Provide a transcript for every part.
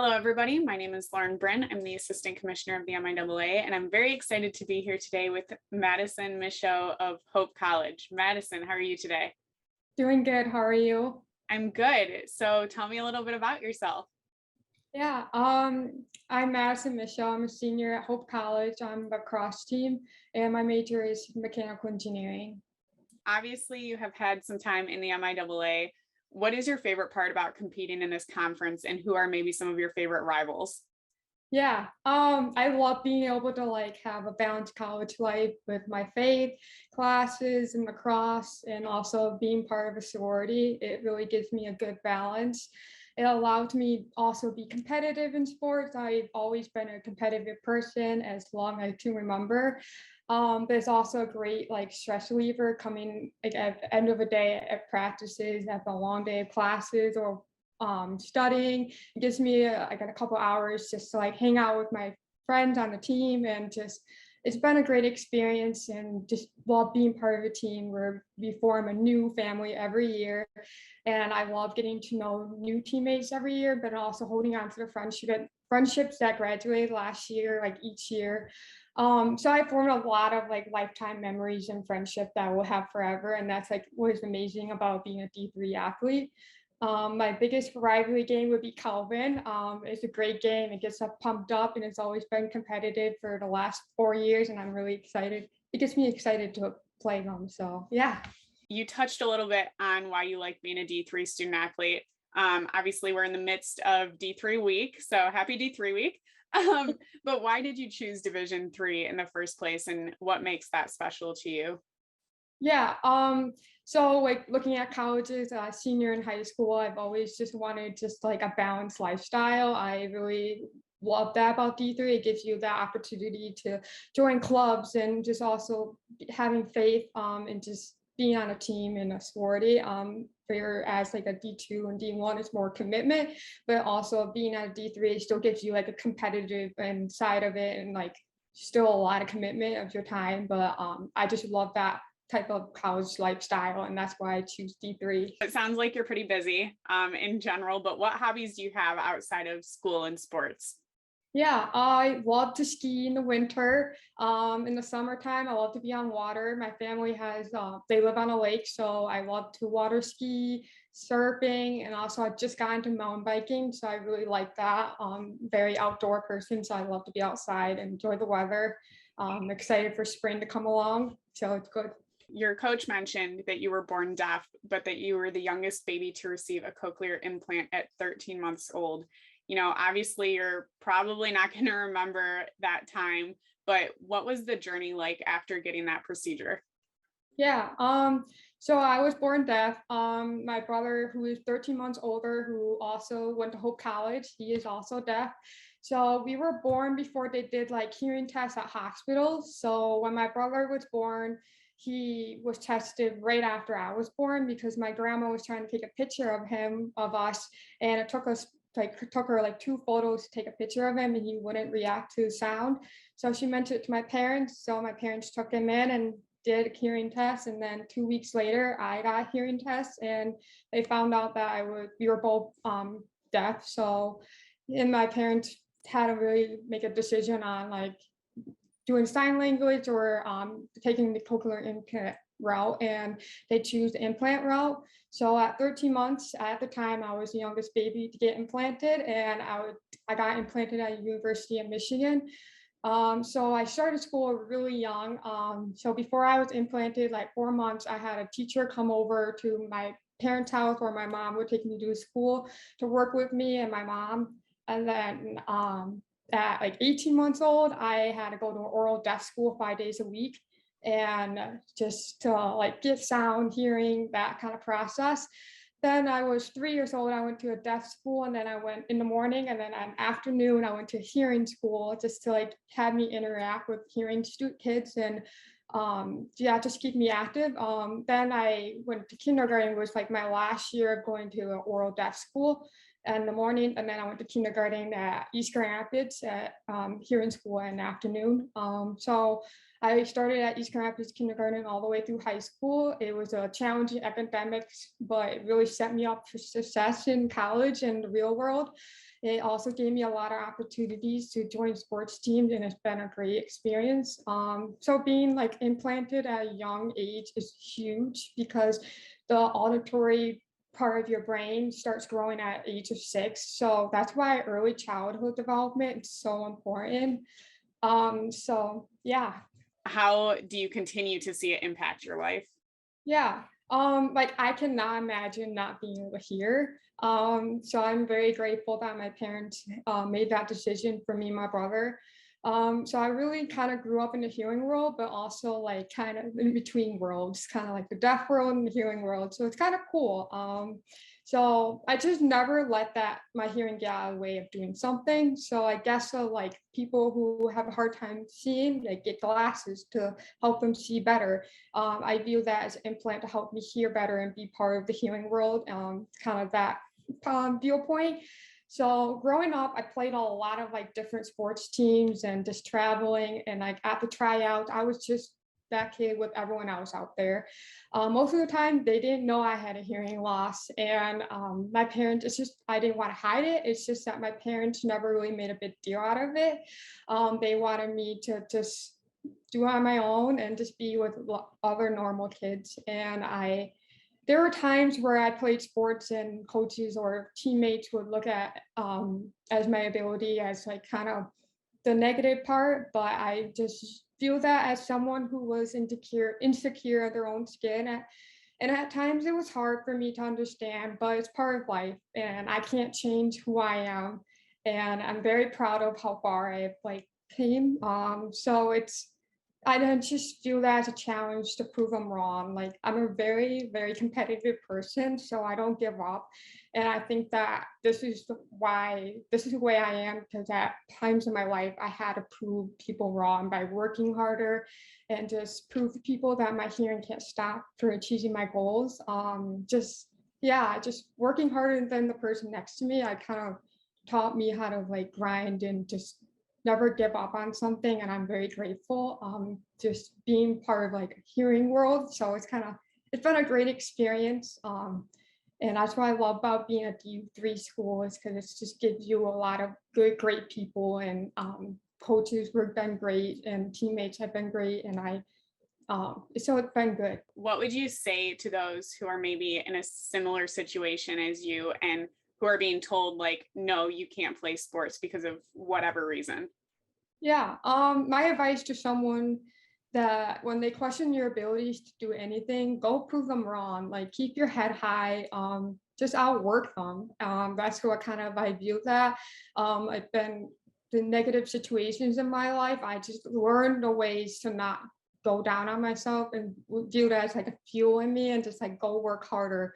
Hello, everybody. My name is Lauren Bryn. I'm the Assistant Commissioner of the MIAA, and I'm very excited to be here today with Madison Micho of Hope College. Madison, how are you today? Doing good. How are you? I'm good. So tell me a little bit about yourself. Yeah, I'm Madison Micho. I'm a senior at Hope College on the lacrosse team, and my major is mechanical engineering. Obviously, you have had some time in the MIAA. What is your favorite part about competing in this conference, and who are maybe some of your favorite rivals? Yeah, I love being able to have a balanced college life with my faith classes and lacrosse, and also being part of a sorority. It really gives me a good balance. It allowed me also be competitive in sports. I've always been a competitive person as long as I can remember. But it's also a great stress reliever coming at the end of the day at practices, after a long day of classes or studying. It gives me a couple hours just to hang out with my friends on the team, and just it's been a great experience, and just love being part of a team where we form a new family every year. And I love getting to know new teammates every year, but also holding on to the friendships that graduated last year, like each year. So I formed a lot of lifetime memories and friendship that we'll have forever. And that's what is amazing about being a D3 athlete. My biggest rivalry game would be Calvin. It's a great game. It gets us pumped up, and it's always been competitive for the last 4 years. And I'm really excited. It gets me excited to play them. So yeah. You touched a little bit on why you like being a D3 student athlete. Obviously, we're in the midst of D3 week, so happy D3 week. But why did you choose Division III in the first place, and what makes that special to you? Yeah. So looking at colleges, senior in high school, I've always just wanted just a balanced lifestyle. I really love that about D3. It gives you that opportunity to join clubs, and just also having faith, and just being on a team in a sorority. Whereas a D2 and D1 is more commitment, but also being at a D3 still gives you a competitive and side of it, and still a lot of commitment of your time. But I just love that type of college lifestyle, and that's why I choose D3. It sounds like you're pretty busy in general, but what hobbies do you have outside of school and sports? Yeah, I love to ski in the winter. In the summertime, I love to be on water. My family has, they live on a lake, so I love to water ski, surfing, and also I just got into mountain biking, so I really like that. Very outdoor person, so I love to be outside and enjoy the weather. Excited for spring to come along, so it's good. Your coach mentioned that you were born deaf, but that you were the youngest baby to receive a cochlear implant at 13 months old. Obviously, you're probably not going to remember that time, but what was the journey like after getting that procedure? Yeah. So I was born deaf. My brother, who is 13 months older, who also went to Hope College, he is also deaf. So we were born before they did hearing tests at hospitals. So when my brother was born, he was tested right after I was born, because my grandma was trying to take a picture of us, and it took her 2 photos to take a picture of him, and he wouldn't react to sound. So she mentioned it to my parents. So my parents took him in and did a hearing test, and then 2 weeks later I got hearing tests, and they found out that we were both deaf. So, and my parents had to really make a decision on doing sign language or taking the cochlear implant route, and they choose the implant route. So at 13 months, at the time, I was the youngest baby to get implanted, and I got implanted at University of Michigan. So I started school really young. So before I was implanted, 4 months, I had a teacher come over to my parents' house where my mom would take me to school to work with me and my mom. And then at 18 months old, I had to go to an oral deaf school 5 days a week, and just to get sound, hearing, that kind of process. Then I was 3 years old. I went to a deaf school, and then I went in the morning, and then in the afternoon I went to hearing school, just to have me interact with hearing kids, and yeah, just keep me active. Then I went to kindergarten, was my last year of going to an oral deaf school in the morning, and then I went to kindergarten at East Grand Rapids at hearing school in the afternoon. So I started at East Rapids Kindergarten all the way through high school. It was a challenging academics, but it really set me up for success in college and the real world. It also gave me a lot of opportunities to join sports teams, and it's been a great experience. So being like implanted at a young age is huge because the auditory part of your brain starts growing at age of 6. So that's why early childhood development is so important. So yeah. How do you continue to see it impact your life? Yeah. Like I cannot imagine not being able to hear. So I'm very grateful that my parents made that decision for me and my brother. So I really kind of grew up in the healing world, but also like kind of in between worlds, kind of like the deaf world and the healing world. So it's kind of cool. So I just never let that my hearing get out of the way of doing something. So I guess like people who have a hard time seeing, like get glasses to help them see better. I view that as an implant to help me hear better and be part of the healing world, kind of that viewpoint. So growing up, I played a lot of like different sports teams and just traveling. And like at the tryouts, I was just that kid with everyone else out there. Most of the time, they didn't know I had a hearing loss. And my parents, it's just, I didn't want to hide it. It's just that my parents never really made a big deal out of it. They wanted me to just do it on my own and just be with other normal kids. And there were times where I played sports and coaches or teammates would look at as my ability as like kind of the negative part, but I just feel that as someone who was insecure of their own skin. And at times it was hard for me to understand, but it's part of life and I can't change who I am. And I'm very proud of how far I've like came. So I don't just feel that as a challenge to prove I'm wrong. Like I'm a very, very competitive person, so I don't give up. And I think that this is the way I am because at times in my life I had to prove people wrong by working harder and just prove to people that my hearing can't stop for achieving my goals. Just working harder than the person next to me. I kind of taught me how to like grind and just never give up on something, and I'm very grateful just being part of like a hearing world. So it's been a great experience, and that's what I love about being at the U3 school is because it just gives you a lot of great people, and coaches have been great and teammates have been great, and so it's been good. What would you say to those who are maybe in a similar situation as you and who are being told like, no, you can't play sports because of whatever reason? Yeah. My advice to someone that when they question your abilities to do anything, go prove them wrong. Like keep your head high. Just outwork them. That's what kind of I view that. I've been the negative situations in my life. I just learned the ways to not go down on myself and view it as like a fuel in me and just like go work harder.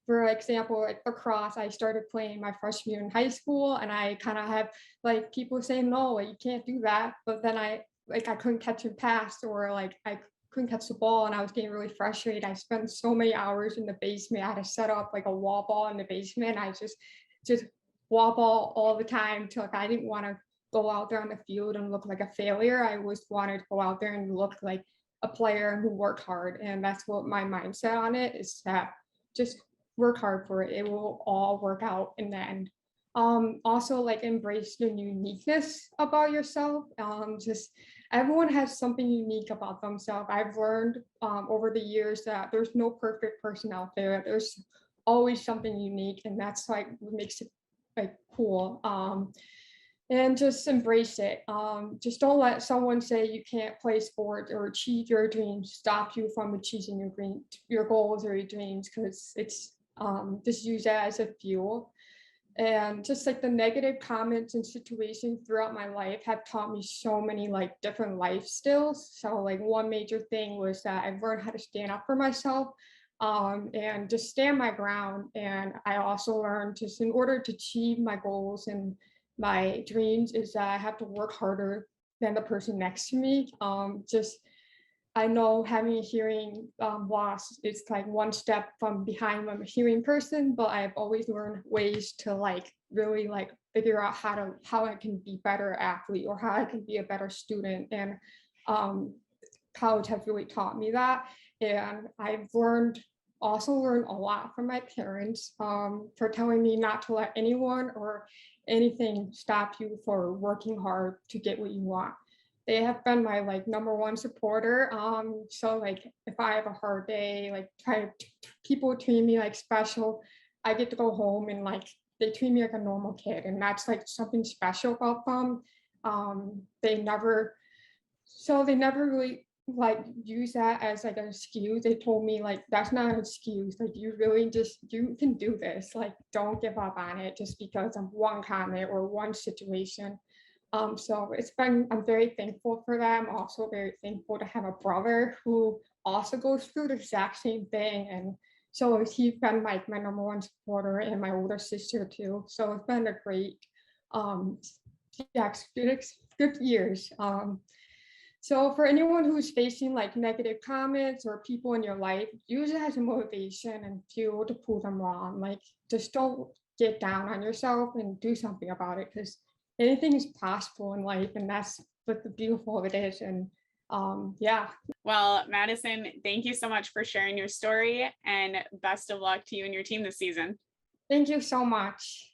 For example, like lacrosse, I started playing my freshman year in high school, and I kind of have like people saying, no, like, you can't do that. But then I couldn't catch a pass or like I couldn't catch the ball and I was getting really frustrated. I spent so many hours in the basement. I had to set up like a wall ball in the basement. I just wall ball all the time till like I didn't want to go out there on the field and look like a failure. I always wanted to go out there and look like a player who worked hard. And that's what my mindset on it is, that just work hard for it. It will all work out in the end. Also like embrace the uniqueness about yourself. Just everyone has something unique about themselves. I've learned over the years that there's no perfect person out there. There's always something unique, and that's like what makes it like cool. And just embrace it. Just don't let someone say you can't play sport or achieve your dreams stop you from achieving your goals or your dreams, because it's just use that as a fuel. And just like the negative comments and situations throughout my life have taught me so many like different life skills. So like one major thing was that I've learned how to stand up for myself, and just stand my ground. And I also learned just in order to achieve my goals and my dreams is that I have to work harder than the person next to me. Just I know having a hearing loss is like one step from behind I'm a hearing person, but I've always learned ways to like really like figure out how I can be better athlete or how I can be a better student. And college has really taught me that. And I've also learned a lot from my parents, for telling me not to let anyone or anything stop you for working hard to get what you want. They have been my like number one supporter. So like if I have a hard day, like people treat me like special. I get to go home and like they treat me like a normal kid, and that's like something special about them. They never they never really like use that as like an excuse. They told me like that's not an excuse. Like you can do this. Like don't give up on it just because of one comment or one situation. So I'm very thankful for that. I'm also very thankful to have a brother who also goes through the exact same thing. And so he's been like my number one supporter, and my older sister too. So it's been a great, um, yeah, good years. So for anyone who's facing like negative comments or people in your life, use it as a motivation and fuel to prove them wrong. Like just don't get down on yourself and do something about it, because anything is possible in life, and that's what the beautiful of it is. And yeah. Well, Madison, thank you so much for sharing your story, and best of luck to you and your team this season. Thank you so much.